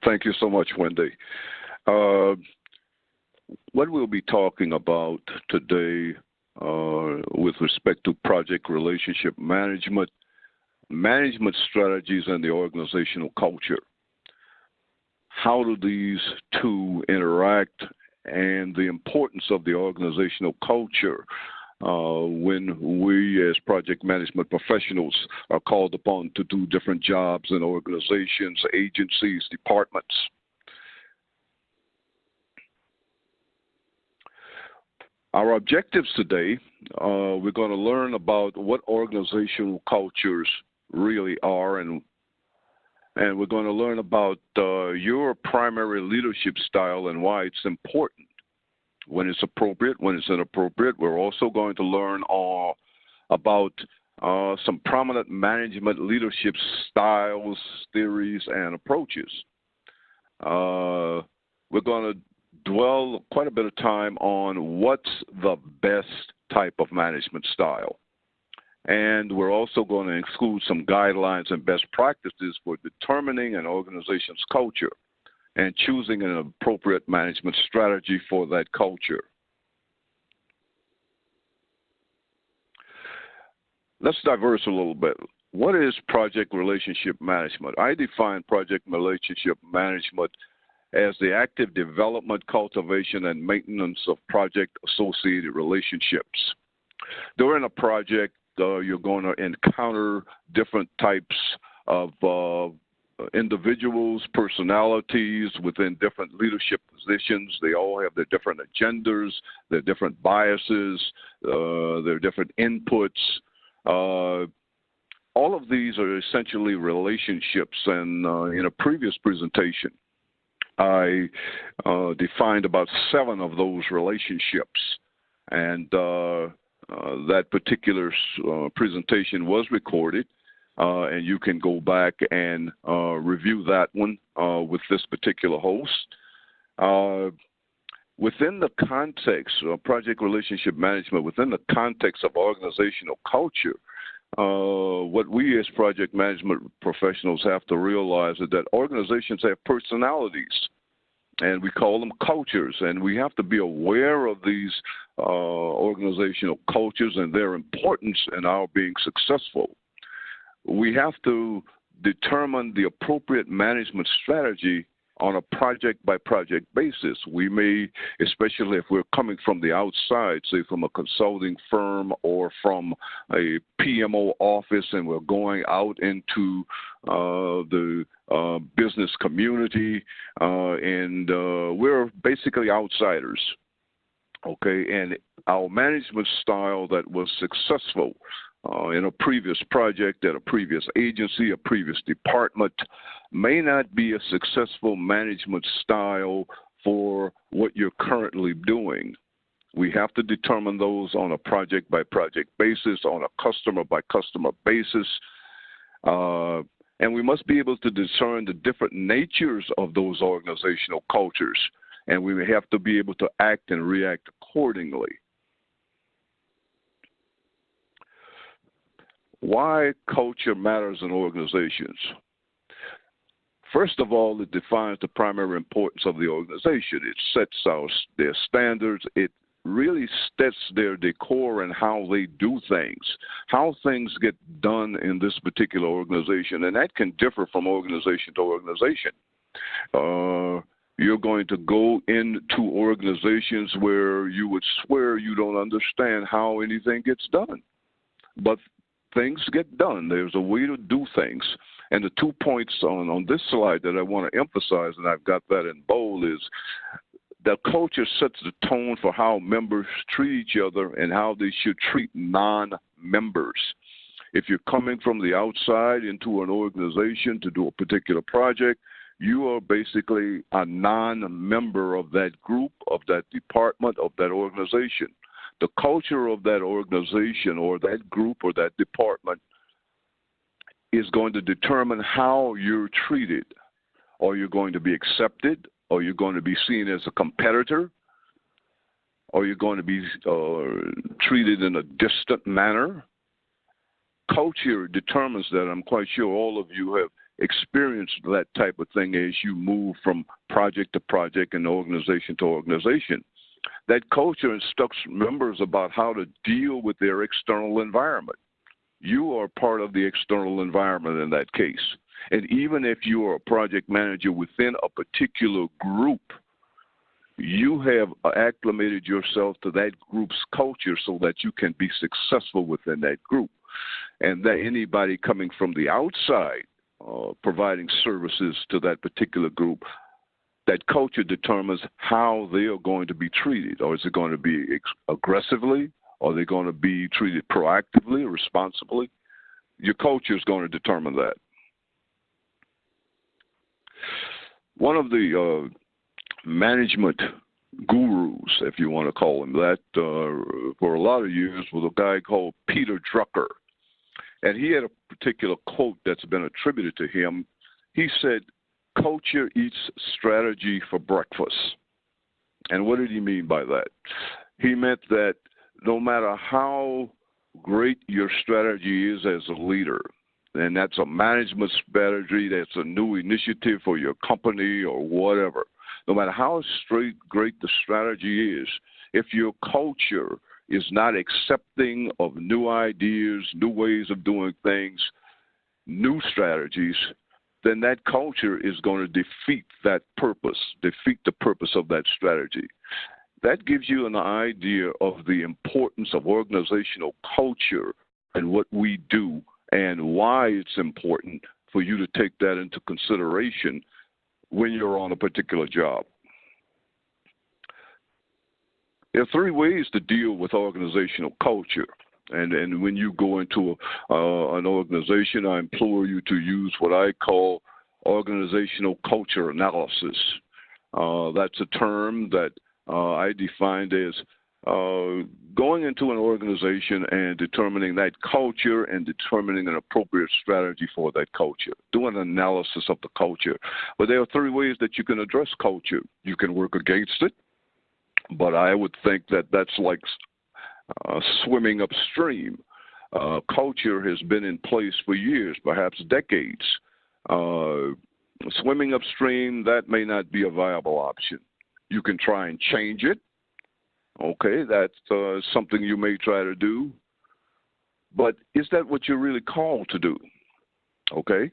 Thank you so much, Wendy. Uh, what we'll be talking about today with respect to project relationship management, management strategies, and the organizational culture. How do these two interact and the importance of the organizational culture when we as project management professionals are called upon to do different jobs in organizations, agencies, departments. Our objectives today, we're going to learn about what organizational cultures really are, and we're going to learn about your primary leadership style and why it's important, when it's appropriate, when it's inappropriate. We're also going to learn about some prominent management leadership styles, theories, and approaches. We're going to dwell quite a bit of time on what's the best type of management style. And we're also going to include some guidelines and best practices for determining an organization's culture and choosing an appropriate management strategy for that culture. Let's diverse a little bit. What is project relationship management? I define project relationship management as the active development, cultivation, and maintenance of project-associated relationships. During a project, you're going to encounter different types of individuals, personalities within different leadership positions. They all have their different agendas, their different biases, their different inputs. All of these are essentially relationships, and in a previous presentation, I defined about 7 of those relationships, and that particular presentation was recorded, and you can go back and review that one with this particular host. Within the context of project relationship management, within the context of organizational culture, what we as project management professionals have to realize is that organizations have personalities, and we call them cultures, and we have to be aware of these organizational cultures and their importance in our being successful. We have to determine the appropriate management strategy on a project-by-project basis. We may, especially if we're coming from the outside, say from a consulting firm or from a PMO office, and we're going out into the business community, and we're basically outsiders, okay? And our management style that was successful in a previous project, at a previous agency, a previous department, may not be a successful management style for what you're currently doing. We have to determine those on a project-by-project basis, on a customer-by-customer basis, and we must be able to discern the different natures of those organizational cultures, and we have to be able to act and react accordingly. Why culture matters in organizations? First of all, it defines the primary importance of the organization. It sets their standards. It really sets their decor and how they do things, how things get done in this particular organization. And that can differ from organization to organization. You're going to go into organizations where you would swear you don't understand how anything gets done. But things get done. There's a way to do things. And the 2 points on this slide that I want to emphasize, and I've got that in bold, is that culture sets the tone for how members treat each other and how they should treat non-members. If you're coming from the outside into an organization to do a particular project, you are basically a non-member of that group, of that department, of that organization. The culture of that organization or that group or that department is going to determine how you're treated. Are you going to be accepted? Are you going to be seen as a competitor? Are you going to be treated in a distant manner? Culture determines that. I'm quite sure all of you have experienced that type of thing as you move from project to project and organization to organization. That culture instructs members about how to deal with their external environment. You are part of the external environment in that case. And even if you are a project manager within a particular group, you have acclimated yourself to that group's culture so that you can be successful within that group. And that anybody coming from the outside providing services to that particular group, that culture determines how they are going to be treated. Or is it going to be aggressively? Are they going to be treated proactively, responsibly? Your culture is going to determine that. One of the management gurus, if you want to call him that, for a lot of years was a guy called Peter Drucker. And he had a particular quote that's been attributed to him. He said, "Culture eats strategy for breakfast." And what did he mean by that? He meant that no matter how great your strategy is as a leader, and that's a management strategy, that's a new initiative for your company or whatever, no matter how great the strategy is, if your culture is not accepting of new ideas, new ways of doing things, new strategies, then that culture is going to defeat that purpose, defeat the purpose of that strategy. That gives you an idea of the importance of organizational culture and what we do and why it's important for you to take that into consideration when you're on a particular job. There are three ways to deal with organizational culture. And when you go into an organization, I implore you to use what I call organizational culture analysis. That's a term that I defined as going into an organization and determining that culture and determining an appropriate strategy for that culture, doing an analysis of the culture. But there are three ways that you can address culture. You can work against it, but I would think that that's like swimming upstream. Culture has been in place for years, perhaps decades. Swimming upstream, that may not be a viable option. You can try and change it. Okay, that's something you may try to do. But is that what you're really called to do? Okay?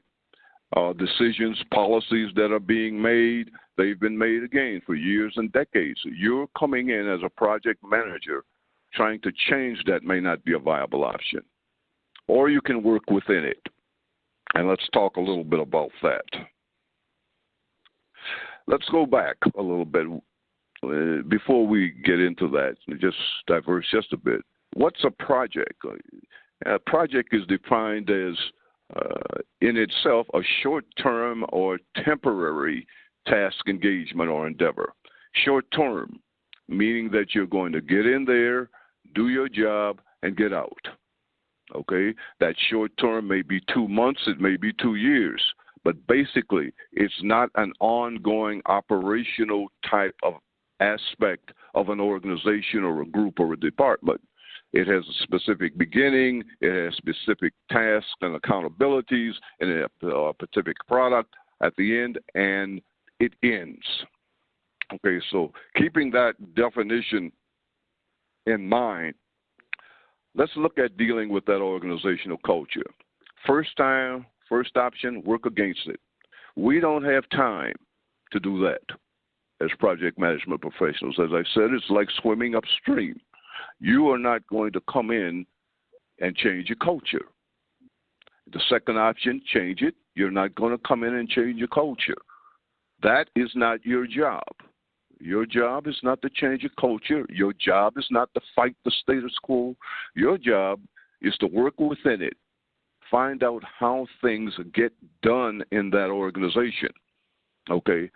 Decisions, policies that are being made, they've been made again for years and decades. You're coming in as a project manager trying to change that may not be a viable option. Or you can work within it. And let's talk a little bit about that. Let's go back a little bit before we get into that, just diverse just a bit. What's a project? A project is defined as, in itself, a short-term or temporary task engagement or endeavor. Short-term, meaning that you're going to get in there, do your job, and get out. Okay? That short-term may be 2 months, it may be 2 years, but basically, it's not an ongoing operational type of aspect of an organization or a group or a department. It has a specific beginning, it has specific tasks and accountabilities, and a specific product at the end, and it ends. Okay, so keeping that definition in mind, let's look at dealing with that organizational culture. First option, work against it. We don't have time to do that as project management professionals. As I said, it's like swimming upstream. You are not going to come in and change your culture. The second option, change it. You're not going to come in and change your culture. That is not your job. Your job is not to change your culture. Your job is not to fight the status quo. Your job is to work within it. Find out how things get done in that organization. Okay?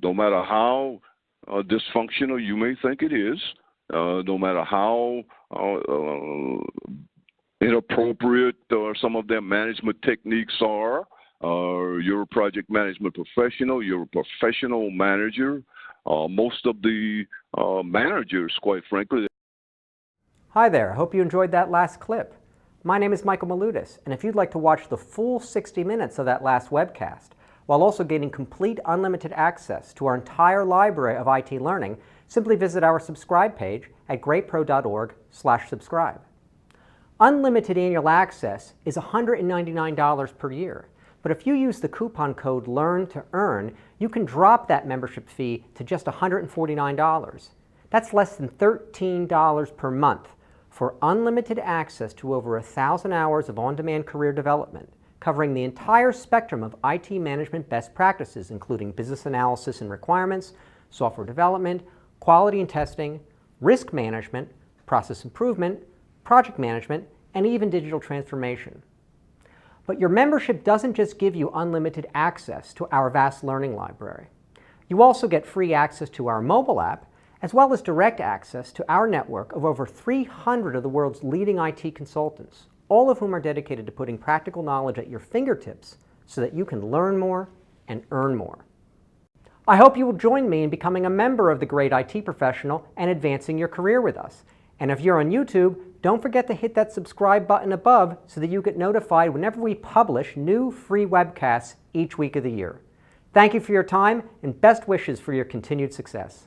No matter how dysfunctional you may think it is, no matter how inappropriate some of their management techniques are, you're a project management professional, you're a professional manager. Most of the managers, quite frankly. Hi there, hope you enjoyed that last clip. My name is Michael Maludis, and if you'd like to watch the full 60 minutes of that last webcast, while also gaining complete unlimited access to our entire library of IT learning, simply visit our subscribe page at greatpro.org/subscribe. Unlimited annual access is $199 per year, but if you use the coupon code LEARN to earn, you can drop that membership fee to just $149. That's less than $13 per month for unlimited access to over 1,000 hours of on-demand career development, covering the entire spectrum of IT management best practices, including business analysis and requirements, software development, quality and testing, risk management, process improvement, project management, and even digital transformation. But your membership doesn't just give you unlimited access to our vast learning library. You also get free access to our mobile app, as well as direct access to our network of over 300 of the world's leading IT consultants, all of whom are dedicated to putting practical knowledge at your fingertips so that you can learn more and earn more. I hope you will join me in becoming a member of the Great IT Professional and advancing your career with us. And if you're on YouTube, don't forget to hit that subscribe button above so that you get notified whenever we publish new free webcasts each week of the year. Thank you for your time and best wishes for your continued success.